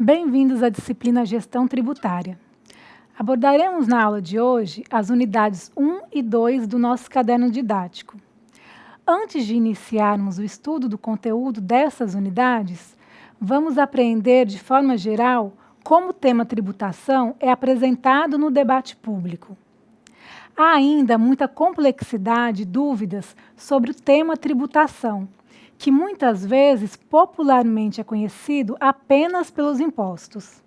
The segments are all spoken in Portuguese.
Bem-vindos à disciplina Gestão Tributária. Abordaremos na aula de hoje as unidades 1 e 2 do nosso caderno didático. Antes de iniciarmos o estudo do conteúdo dessas unidades, vamos aprender de forma geral como o tema tributação é apresentado no debate público. Há ainda muita complexidade e dúvidas sobre o tema tributação, que muitas vezes popularmente é conhecido apenas pelos impostos.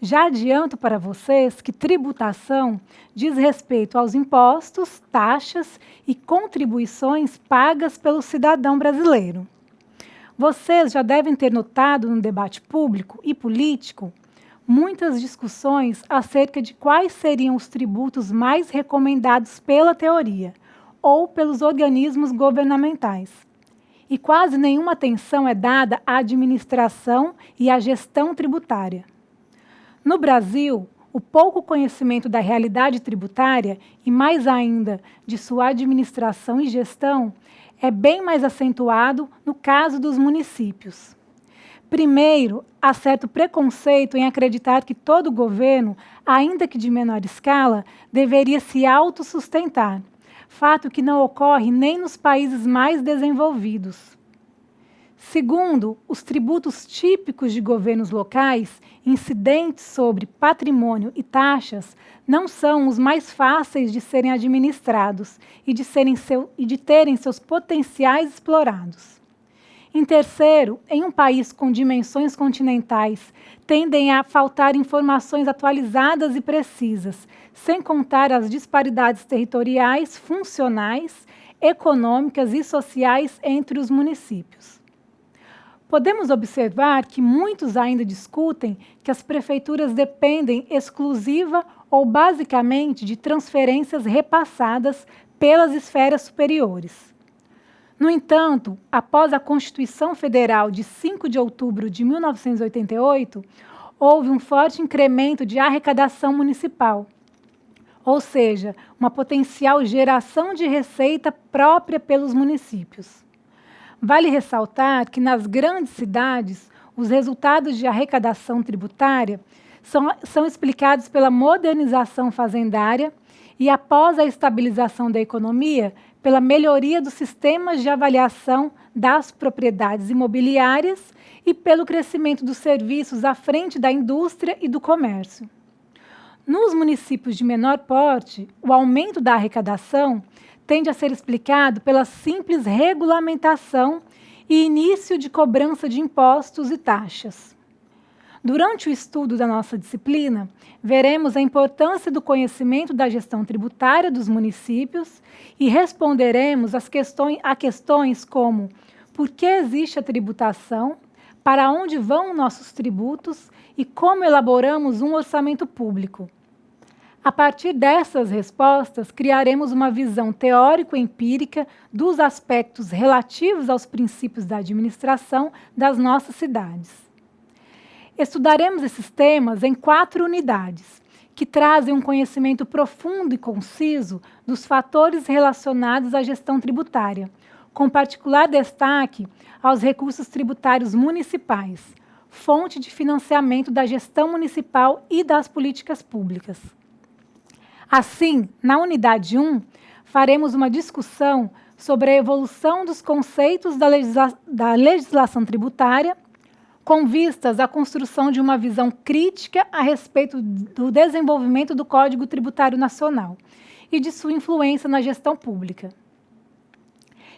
Já adianto para vocês que tributação diz respeito aos impostos, taxas e contribuições pagas pelo cidadão brasileiro. Vocês já devem ter notado no debate público e político muitas discussões acerca de quais seriam os tributos mais recomendados pela teoria ou pelos organismos governamentais. E quase nenhuma atenção é dada à administração e à gestão tributária. No Brasil, o pouco conhecimento da realidade tributária e, mais ainda, de sua administração e gestão é bem mais acentuado no caso dos municípios. Primeiro, há certo preconceito em acreditar que todo governo, ainda que de menor escala, deveria se autossustentar, fato que não ocorre nem nos países mais desenvolvidos. Segundo, os tributos típicos de governos locais, incidentes sobre patrimônio e taxas, não são os mais fáceis de serem administrados e de terem seus potenciais explorados. Em terceiro, em um país com dimensões continentais, tendem a faltar informações atualizadas e precisas, sem contar as disparidades territoriais, funcionais, econômicas e sociais entre os municípios. Podemos observar que muitos ainda discutem que as prefeituras dependem exclusiva ou basicamente de transferências repassadas pelas esferas superiores. No entanto, após a Constituição Federal de 5 de outubro de 1988, houve um forte incremento de arrecadação municipal, ou seja, uma potencial geração de receita própria pelos municípios. Vale ressaltar que nas grandes cidades, os resultados de arrecadação tributária são explicados pela modernização fazendária e, após a estabilização da economia, pela melhoria dos sistemas de avaliação das propriedades imobiliárias e pelo crescimento dos serviços à frente da indústria e do comércio. Nos municípios de menor porte, o aumento da arrecadação tende a ser explicado pela simples regulamentação e início de cobrança de impostos e taxas. Durante o estudo da nossa disciplina, veremos a importância do conhecimento da gestão tributária dos municípios e responderemos a questões como: por que existe a tributação, para onde vão nossos tributos e como elaboramos um orçamento público. A partir dessas respostas, criaremos uma visão teórico-empírica dos aspectos relativos aos princípios da administração das nossas cidades. Estudaremos esses temas em 4 unidades, que trazem um conhecimento profundo e conciso dos fatores relacionados à gestão tributária, com particular destaque aos recursos tributários municipais, fonte de financiamento da gestão municipal e das políticas públicas. Assim, na unidade 1, faremos uma discussão sobre a evolução dos conceitos da legislação tributária, com vistas à construção de uma visão crítica a respeito do desenvolvimento do Código Tributário Nacional e de sua influência na gestão pública.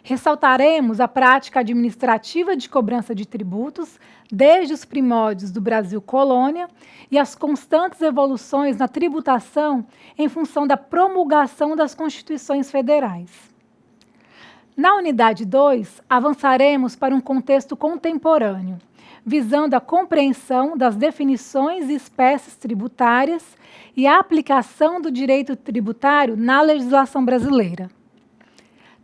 Ressaltaremos a prática administrativa de cobrança de tributos desde os primórdios do Brasil colônia e as constantes evoluções na tributação em função da promulgação das Constituições Federais. Na unidade 2, avançaremos para um contexto contemporâneo, visando a compreensão das definições e espécies tributárias e a aplicação do direito tributário na legislação brasileira.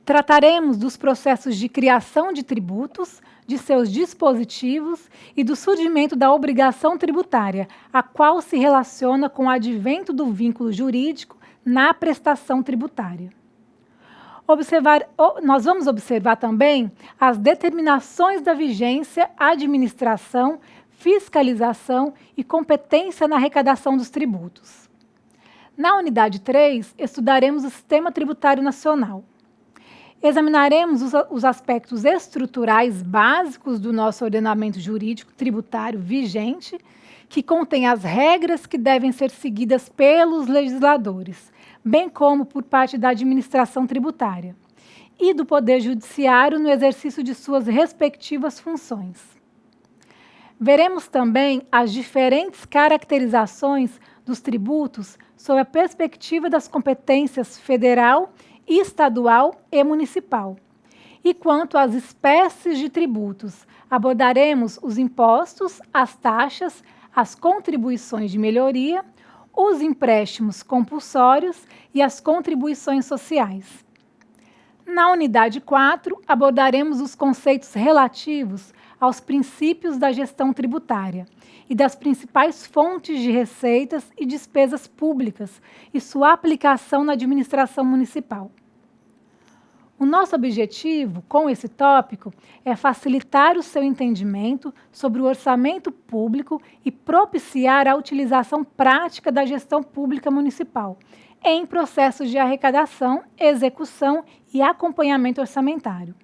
Trataremos dos processos de criação de tributos, de seus dispositivos e do surgimento da obrigação tributária, a qual se relaciona com o advento do vínculo jurídico na prestação tributária. Nós vamos observar também as determinações da vigência, administração, fiscalização e competência na arrecadação dos tributos. Na unidade 3, estudaremos o Sistema Tributário Nacional. Examinaremos os aspectos estruturais básicos do nosso ordenamento jurídico tributário vigente, que contém as regras que devem ser seguidas pelos legisladores, bem como por parte da administração tributária, e do Poder Judiciário no exercício de suas respectivas funções. Veremos também as diferentes caracterizações dos tributos sob a perspectiva das competências federal, estadual e municipal. E quanto às espécies de tributos, abordaremos os impostos, as taxas, as contribuições de melhoria, os empréstimos compulsórios e as contribuições sociais. Na unidade 4, abordaremos os conceitos relativos aos princípios da gestão tributária e das principais fontes de receitas e despesas públicas e sua aplicação na administração municipal. O nosso objetivo com esse tópico é facilitar o seu entendimento sobre o orçamento público e propiciar a utilização prática da gestão pública municipal em processos de arrecadação, execução e acompanhamento orçamentário.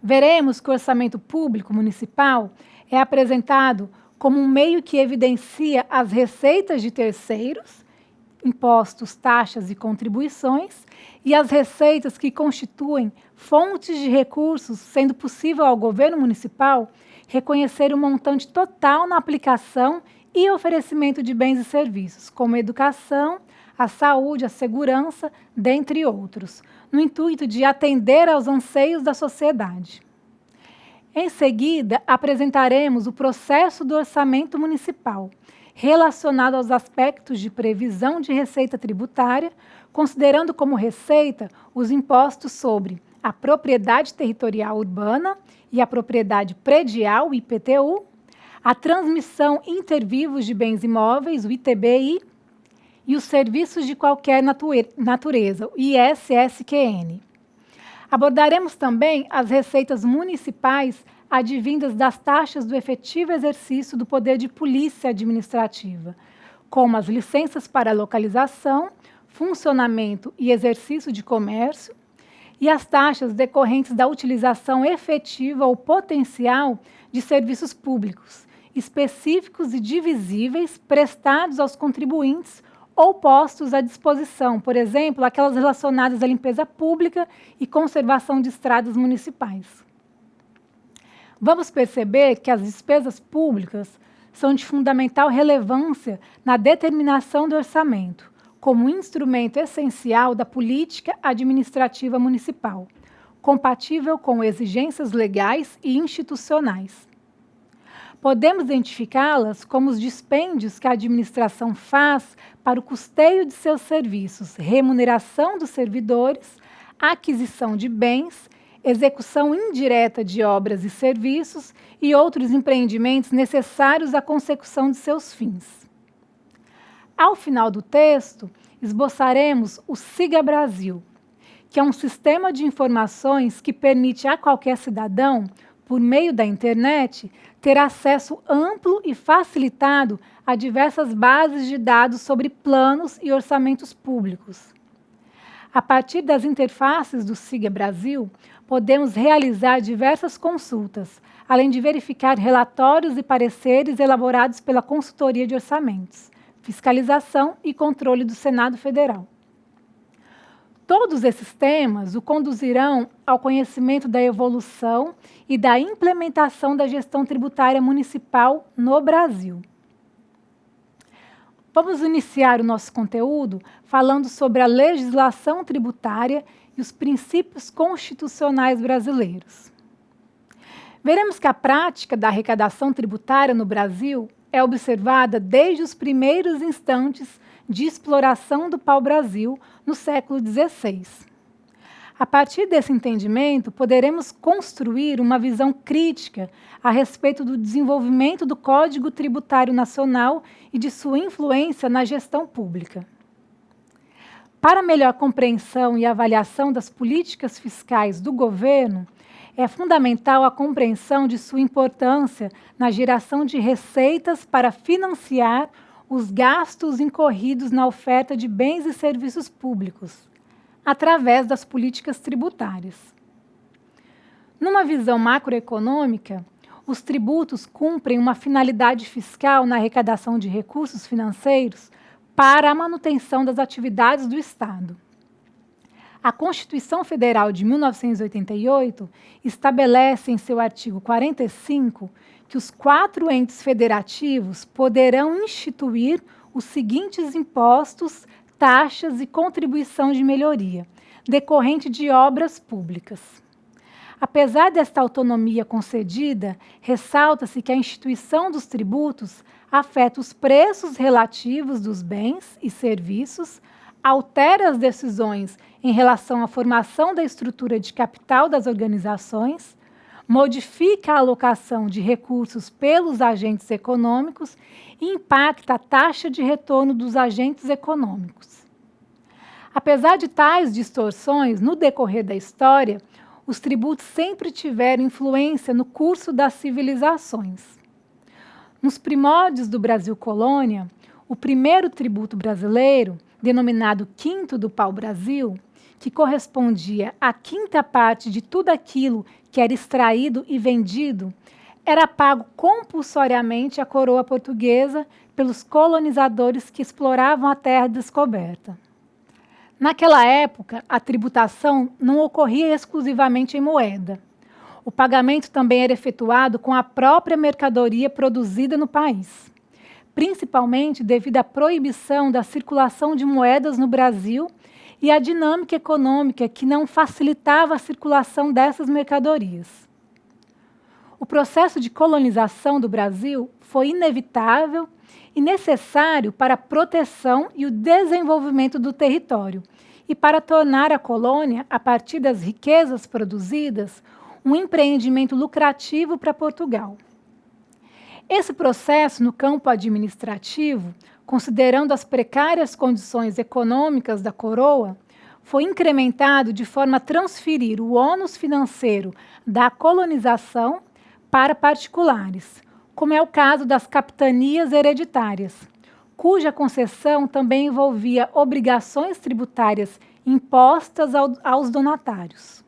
Veremos que o orçamento público municipal é apresentado como um meio que evidencia as receitas de terceiros, impostos, taxas e contribuições, e as receitas que constituem fontes de recursos, sendo possível ao governo municipal reconhecer o montante total na aplicação e oferecimento de bens e serviços, como a educação, a saúde, a segurança, dentre outros, no intuito de atender aos anseios da sociedade. Em seguida, apresentaremos o processo do orçamento municipal, relacionado aos aspectos de previsão de receita tributária, considerando como receita os impostos sobre a propriedade territorial urbana e a propriedade predial, IPTU, a transmissão intervivos de bens imóveis, o ITBI, e os serviços de qualquer natureza, o ISSQN. Abordaremos também as receitas municipais advindas das taxas do efetivo exercício do poder de polícia administrativa, como as licenças para localização, funcionamento e exercício de comércio, e as taxas decorrentes da utilização efetiva ou potencial de serviços públicos, específicos e divisíveis prestados aos contribuintes ou postos à disposição, por exemplo, aquelas relacionadas à limpeza pública e conservação de estradas municipais. Vamos perceber que as despesas públicas são de fundamental relevância na determinação do orçamento, como instrumento essencial da política administrativa municipal, compatível com exigências legais e institucionais. Podemos identificá-las como os dispêndios que a administração faz para o custeio de seus serviços, remuneração dos servidores, aquisição de bens, execução indireta de obras e serviços e outros empreendimentos necessários à consecução de seus fins. Ao final do texto, esboçaremos o Siga Brasil, que é um sistema de informações que permite a qualquer cidadão, por meio da internet, ter acesso amplo e facilitado a diversas bases de dados sobre planos e orçamentos públicos. A partir das interfaces do Siga Brasil, podemos realizar diversas consultas, além de verificar relatórios e pareceres elaborados pela Consultoria de Orçamentos, Fiscalização e Controle do Senado Federal. Todos esses temas o conduzirão ao conhecimento da evolução e da implementação da gestão tributária municipal no Brasil. Vamos iniciar o nosso conteúdo falando sobre a legislação tributária e os princípios constitucionais brasileiros. Veremos que a prática da arrecadação tributária no Brasil é observada desde os primeiros instantes de exploração do pau-brasil no século XVI. A partir desse entendimento, poderemos construir uma visão crítica a respeito do desenvolvimento do Código Tributário Nacional e de sua influência na gestão pública. Para melhor compreensão e avaliação das políticas fiscais do governo, é fundamental a compreensão de sua importância na geração de receitas para financiar os gastos incorridos na oferta de bens e serviços públicos, através das políticas tributárias. Numa visão macroeconômica, os tributos cumprem uma finalidade fiscal na arrecadação de recursos financeiros para a manutenção das atividades do Estado. A Constituição Federal de 1988 estabelece em seu artigo 45 que os 4 entes federativos poderão instituir os seguintes impostos, taxas e contribuição de melhoria, decorrente de obras públicas. Apesar desta autonomia concedida, ressalta-se que a instituição dos tributos afeta os preços relativos dos bens e serviços, altera as decisões em relação à formação da estrutura de capital das organizações, modifica a alocação de recursos pelos agentes econômicos e impacta a taxa de retorno dos agentes econômicos. Apesar de tais distorções, no decorrer da história, os tributos sempre tiveram influência no curso das civilizações. Nos primórdios do Brasil colônia, o primeiro tributo brasileiro, denominado quinto do pau-brasil, que correspondia à quinta parte de tudo aquilo que era extraído e vendido, era pago compulsoriamente à coroa portuguesa pelos colonizadores que exploravam a terra descoberta. Naquela época, a tributação não ocorria exclusivamente em moeda. O pagamento também era efetuado com a própria mercadoria produzida no país, principalmente devido à proibição da circulação de moedas no Brasil e à dinâmica econômica que não facilitava a circulação dessas mercadorias. O processo de colonização do Brasil foi inevitável e necessário para a proteção e o desenvolvimento do território e para tornar a colônia, a partir das riquezas produzidas, um empreendimento lucrativo para Portugal. Esse processo, no campo administrativo, considerando as precárias condições econômicas da coroa, foi incrementado de forma a transferir o ônus financeiro da colonização para particulares, como é o caso das capitanias hereditárias, cuja concessão também envolvia obrigações tributárias impostas aos donatários.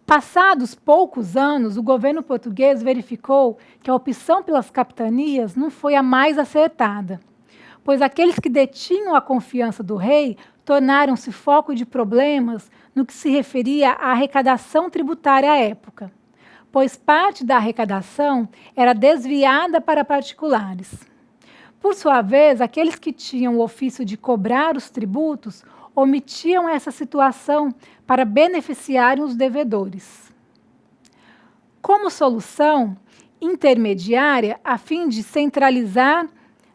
Passados poucos anos, o governo português verificou que a opção pelas capitanias não foi a mais acertada, pois aqueles que detinham a confiança do rei tornaram-se foco de problemas no que se referia à arrecadação tributária à época, pois parte da arrecadação era desviada para particulares. Por sua vez, aqueles que tinham o ofício de cobrar os tributos omitiam essa situação para beneficiarem os devedores. Como solução intermediária, a fim de centralizar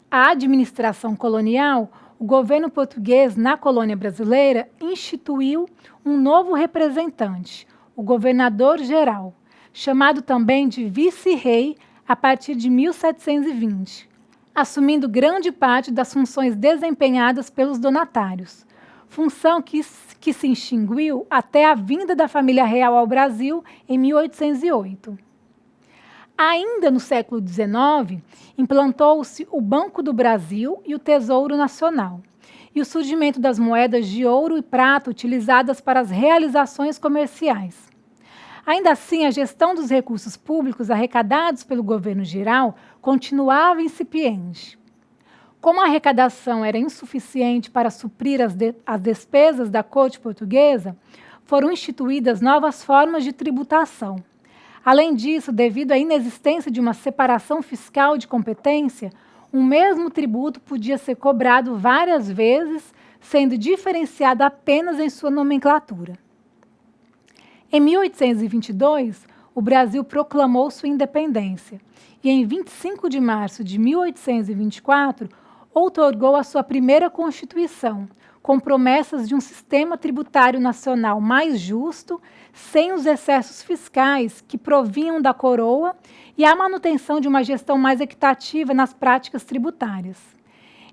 a administração colonial, o governo português na colônia brasileira instituiu um novo representante, o governador-geral, chamado também de vice-rei a partir de 1720, assumindo grande parte das funções desempenhadas pelos donatários, função que se extinguiu até a vinda da família real ao Brasil em 1808. Ainda no século XIX, implantou-se o Banco do Brasil e o Tesouro Nacional, e o surgimento das moedas de ouro e prata utilizadas para as realizações comerciais. Ainda assim, a gestão dos recursos públicos arrecadados pelo governo geral continuava incipiente. Como a arrecadação era insuficiente para suprir as despesas da corte portuguesa, foram instituídas novas formas de tributação. Além disso, devido à inexistência de uma separação fiscal de competência, um mesmo tributo podia ser cobrado várias vezes, sendo diferenciado apenas em sua nomenclatura. Em 1822, o Brasil proclamou sua independência e, em 25 de março de 1824, outorgou a sua primeira Constituição, com promessas de um sistema tributário nacional mais justo, sem os excessos fiscais que provinham da coroa e a manutenção de uma gestão mais equitativa nas práticas tributárias.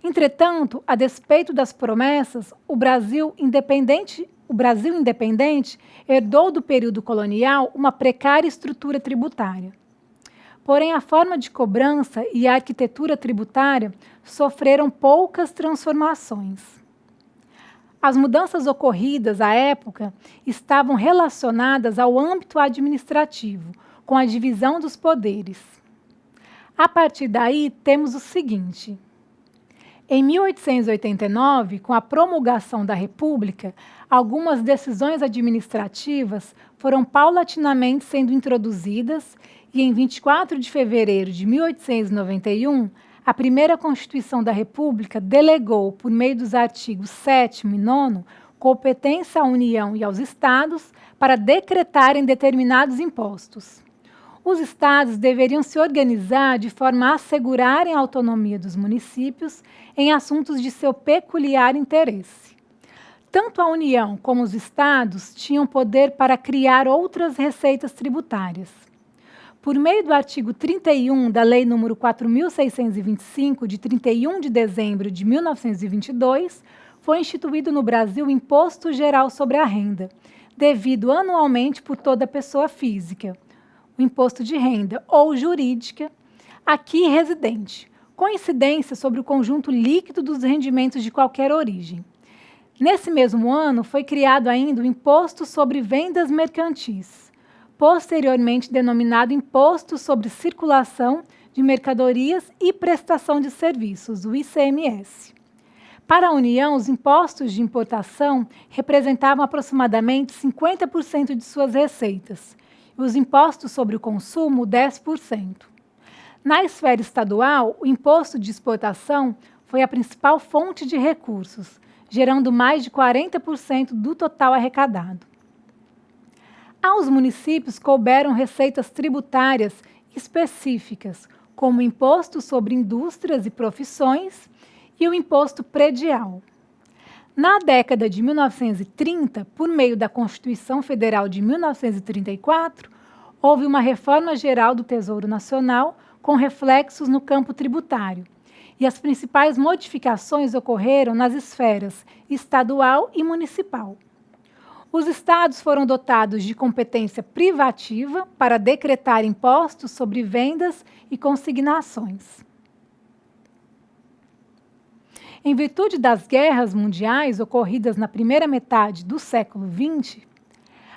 Entretanto, a despeito das promessas, o Brasil, independente o Brasil independente herdou do período colonial uma precária estrutura tributária. Porém, a forma de cobrança e a arquitetura tributária sofreram poucas transformações. As mudanças ocorridas à época estavam relacionadas ao âmbito administrativo, com a divisão dos poderes. A partir daí, temos o seguinte: em 1889, com a promulgação da República, algumas decisões administrativas foram paulatinamente sendo introduzidas e, em 24 de fevereiro de 1891, a primeira Constituição da República delegou, por meio dos artigos 7º e 9º, competência à União e aos Estados para decretarem determinados impostos. Os estados deveriam se organizar de forma a assegurarem a autonomia dos municípios em assuntos de seu peculiar interesse. Tanto a União como os estados tinham poder para criar outras receitas tributárias. Por meio do artigo 31 da Lei nº 4.625, de 31 de dezembro de 1922, foi instituído no Brasil o Imposto Geral sobre a Renda, devido anualmente por toda pessoa física, o imposto de renda ou jurídica, aqui residente, com incidência sobre o conjunto líquido dos rendimentos de qualquer origem. Nesse mesmo ano, foi criado ainda o Imposto sobre Vendas Mercantis, posteriormente denominado Imposto sobre Circulação de Mercadorias e Prestação de Serviços, o ICMS. Para a União, os impostos de importação representavam aproximadamente 50% de suas receitas, e os impostos sobre o consumo, 10%. Na esfera estadual, o imposto de exportação foi a principal fonte de recursos, gerando mais de 40% do total arrecadado. Aos municípios couberam receitas tributárias específicas, como o Imposto sobre Indústrias e Profissões e o Imposto Predial. Na década de 1930, por meio da Constituição Federal de 1934, houve uma reforma geral do Tesouro Nacional com reflexos no campo tributário, e as principais modificações ocorreram nas esferas estadual e municipal. Os estados foram dotados de competência privativa para decretar impostos sobre vendas e consignações. Em virtude das guerras mundiais ocorridas na primeira metade do século XX,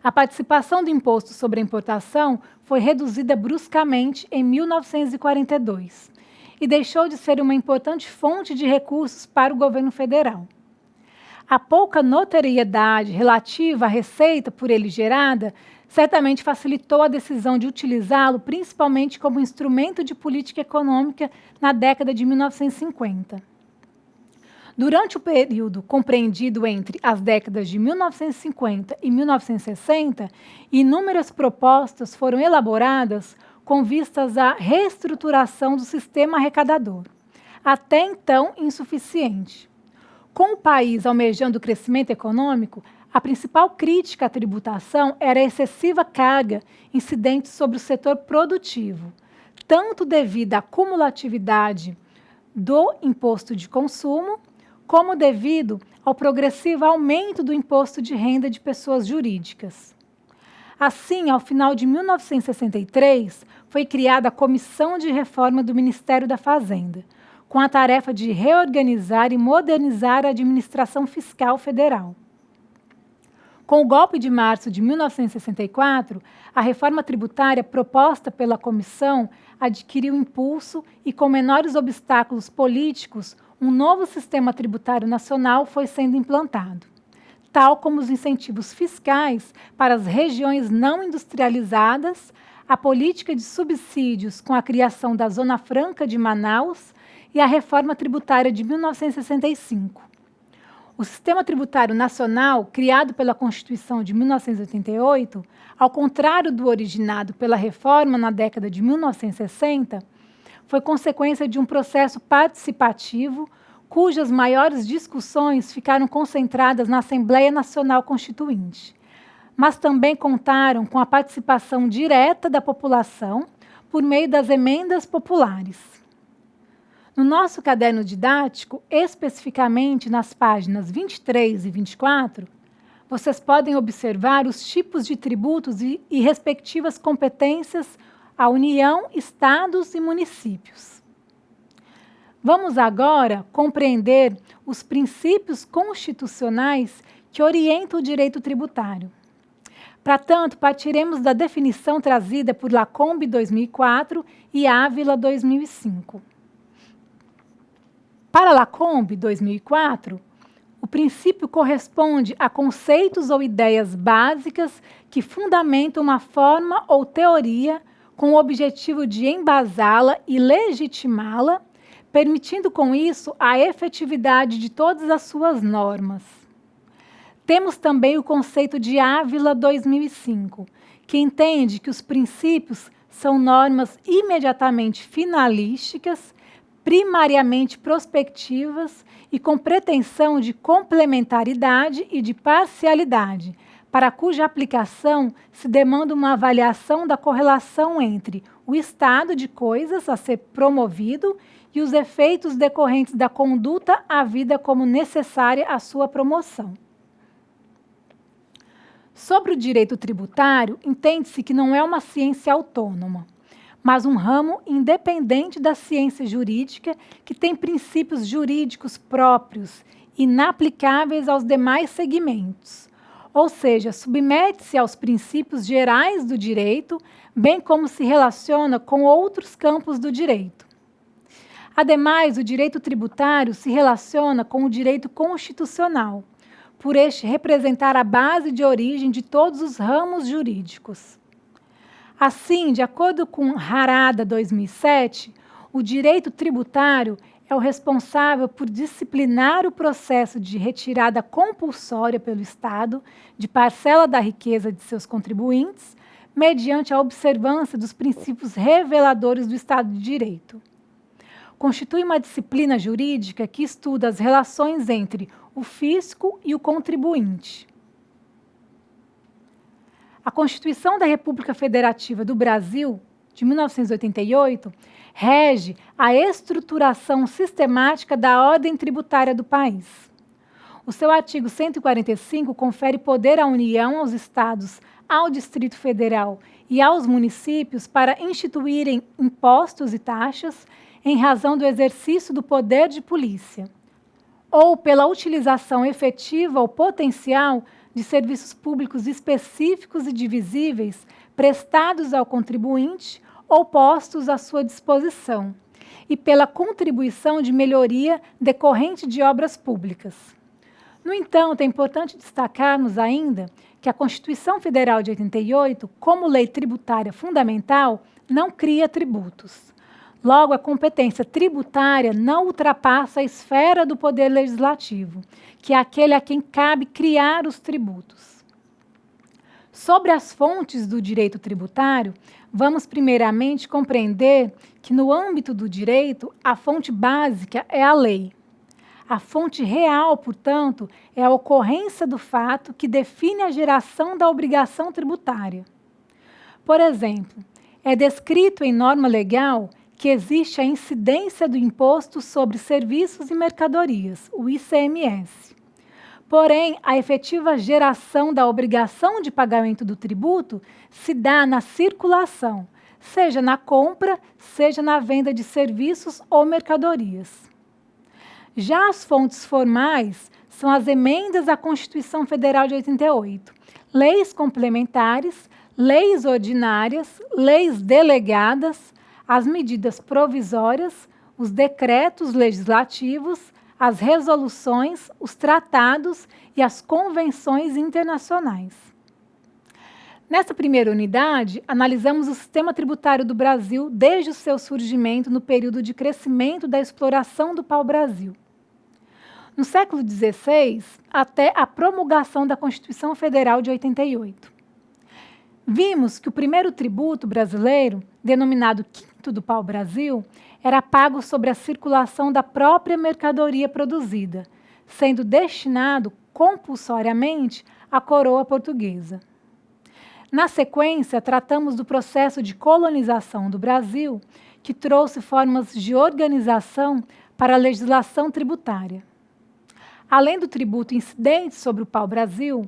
a participação do imposto sobre a importação foi reduzida bruscamente em 1942 e deixou de ser uma importante fonte de recursos para o governo federal. A pouca notoriedade relativa à receita por ele gerada certamente facilitou a decisão de utilizá-lo principalmente como instrumento de política econômica na década de 1950. Durante o período compreendido entre as décadas de 1950 e 1960, inúmeras propostas foram elaboradas com vistas à reestruturação do sistema arrecadador, até então insuficiente. Com o país almejando crescimento econômico, a principal crítica à tributação era a excessiva carga incidente sobre o setor produtivo, tanto devido à cumulatividade do imposto de consumo, como devido ao progressivo aumento do imposto de renda de pessoas jurídicas. Assim, ao final de 1963, foi criada a Comissão de Reforma do Ministério da Fazenda, com a tarefa de reorganizar e modernizar a administração fiscal federal. Com o golpe de março de 1964, a reforma tributária proposta pela comissão adquiriu impulso e, com menores obstáculos políticos, um novo sistema tributário nacional foi sendo implantado, tal como os incentivos fiscais para as regiões não industrializadas, a política de subsídios com a criação da Zona Franca de Manaus e a reforma tributária de 1965. O sistema tributário nacional, criado pela Constituição de 1988, ao contrário do originado pela reforma na década de 1960, foi consequência de um processo participativo cujas maiores discussões ficaram concentradas na Assembleia Nacional Constituinte, mas também contaram com a participação direta da população por meio das emendas populares. No nosso caderno didático, especificamente nas páginas 23 e 24, vocês podem observar os tipos de tributos e respectivas competências à União, Estados e municípios. Vamos agora compreender os princípios constitucionais que orientam o direito tributário. Para tanto, partiremos da definição trazida por Lacombe 2004 e Ávila 2005. Para Lacombe 2004, o princípio corresponde a conceitos ou ideias básicas que fundamentam uma forma ou teoria com o objetivo de embasá-la e legitimá-la, permitindo com isso a efetividade de todas as suas normas. Temos também o conceito de Ávila 2005, que entende que os princípios são normas imediatamente finalísticas, primariamente prospectivas e com pretensão de complementaridade e de parcialidade, para cuja aplicação se demanda uma avaliação da correlação entre o estado de coisas a ser promovido e os efeitos decorrentes da conduta havida como necessária à sua promoção. Sobre o direito tributário, entende-se que não é uma ciência autônoma, mas um ramo independente da ciência jurídica que tem princípios jurídicos próprios, inaplicáveis aos demais segmentos, ou seja, submete-se aos princípios gerais do direito, bem como se relaciona com outros campos do direito. Ademais, o direito tributário se relaciona com o direito constitucional, por este representar a base de origem de todos os ramos jurídicos. Assim, de acordo com Harada 2007, o direito tributário é o responsável por disciplinar o processo de retirada compulsória pelo Estado de parcela da riqueza de seus contribuintes, mediante a observância dos princípios reveladores do Estado de Direito. Constitui uma disciplina jurídica que estuda as relações entre o fisco e o contribuinte. A Constituição da República Federativa do Brasil, de 1988, rege a estruturação sistemática da ordem tributária do país. O seu artigo 145 confere poder à União, aos Estados, ao Distrito Federal e aos municípios para instituírem impostos e taxas em razão do exercício do poder de polícia, ou pela utilização efetiva ou potencial de serviços públicos específicos e divisíveis prestados ao contribuinte ou postos à sua disposição, e pela contribuição de melhoria decorrente de obras públicas. No entanto, é importante destacarmos ainda que a Constituição Federal de 88, como lei tributária fundamental, não cria tributos. Logo, a competência tributária não ultrapassa a esfera do Poder Legislativo, que é aquele a quem cabe criar os tributos. Sobre as fontes do direito tributário, vamos primeiramente compreender que, no âmbito do direito, a fonte básica é a lei. A fonte real, portanto, é a ocorrência do fato que define a geração da obrigação tributária. Por exemplo, é descrito em norma legal que existe a incidência do Imposto sobre Serviços e Mercadorias, o ICMS. Porém, a efetiva geração da obrigação de pagamento do tributo se dá na circulação, seja na compra, seja na venda de serviços ou mercadorias. Já as fontes formais são as emendas à Constituição Federal de 88, leis complementares, leis ordinárias, leis delegadas, as medidas provisórias, os decretos legislativos, as resoluções, os tratados e as convenções internacionais. Nesta primeira unidade, analisamos o sistema tributário do Brasil desde o seu surgimento no período de crescimento da exploração do pau-brasil. No século XVI, até a promulgação da Constituição Federal de 88. Vimos que o primeiro tributo brasileiro, denominado Quinto do Pau-Brasil, era pago sobre a circulação da própria mercadoria produzida, sendo destinado compulsoriamente à coroa portuguesa. Na sequência, tratamos do processo de colonização do Brasil, que trouxe formas de organização para a legislação tributária. Além do tributo incidente sobre o pau-brasil,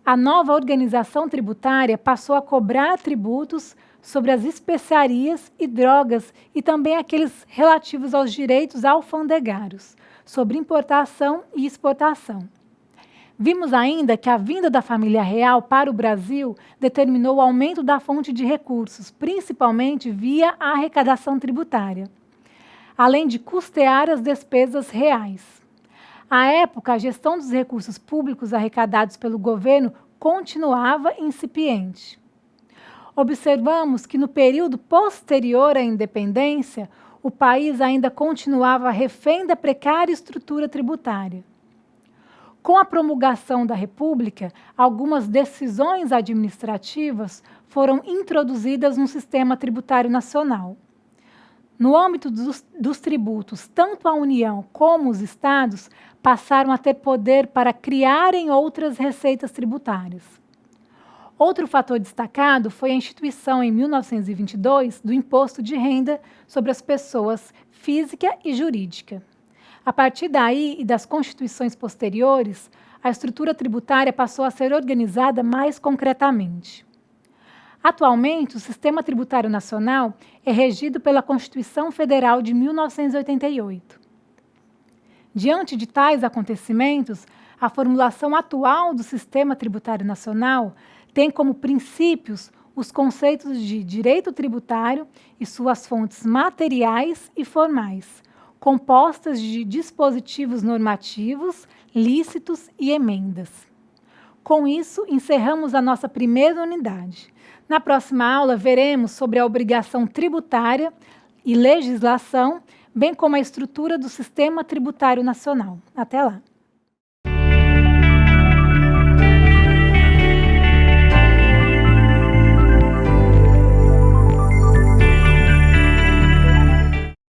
a nova organização tributária passou a cobrar tributos sobre as especiarias e drogas e também aqueles relativos aos direitos alfandegários, sobre importação e exportação. Vimos ainda que a vinda da família real para o Brasil determinou o aumento da fonte de recursos, principalmente via a arrecadação tributária, além de custear as despesas reais. À época, a gestão dos recursos públicos arrecadados pelo governo continuava incipiente. Observamos que no período posterior à independência, o país ainda continuava refém da precária estrutura tributária. Com a promulgação da República, algumas decisões administrativas foram introduzidas no sistema tributário nacional. No âmbito dos tributos, tanto a União como os estados passaram a ter poder para criarem outras receitas tributárias. Outro fator destacado foi a instituição, em 1922, do Imposto de Renda sobre as Pessoas Física e Jurídica. A partir daí e das constituições posteriores, a estrutura tributária passou a ser organizada mais concretamente. Atualmente, o Sistema Tributário Nacional é regido pela Constituição Federal de 1988. Diante de tais acontecimentos, a formulação atual do Sistema Tributário Nacional tem como princípios os conceitos de direito tributário e suas fontes materiais e formais, compostas de dispositivos normativos, lícitos e emendas. Com isso, encerramos a nossa primeira unidade. Na próxima aula, veremos sobre a obrigação tributária e legislação, bem como a estrutura do Sistema Tributário Nacional. Até lá!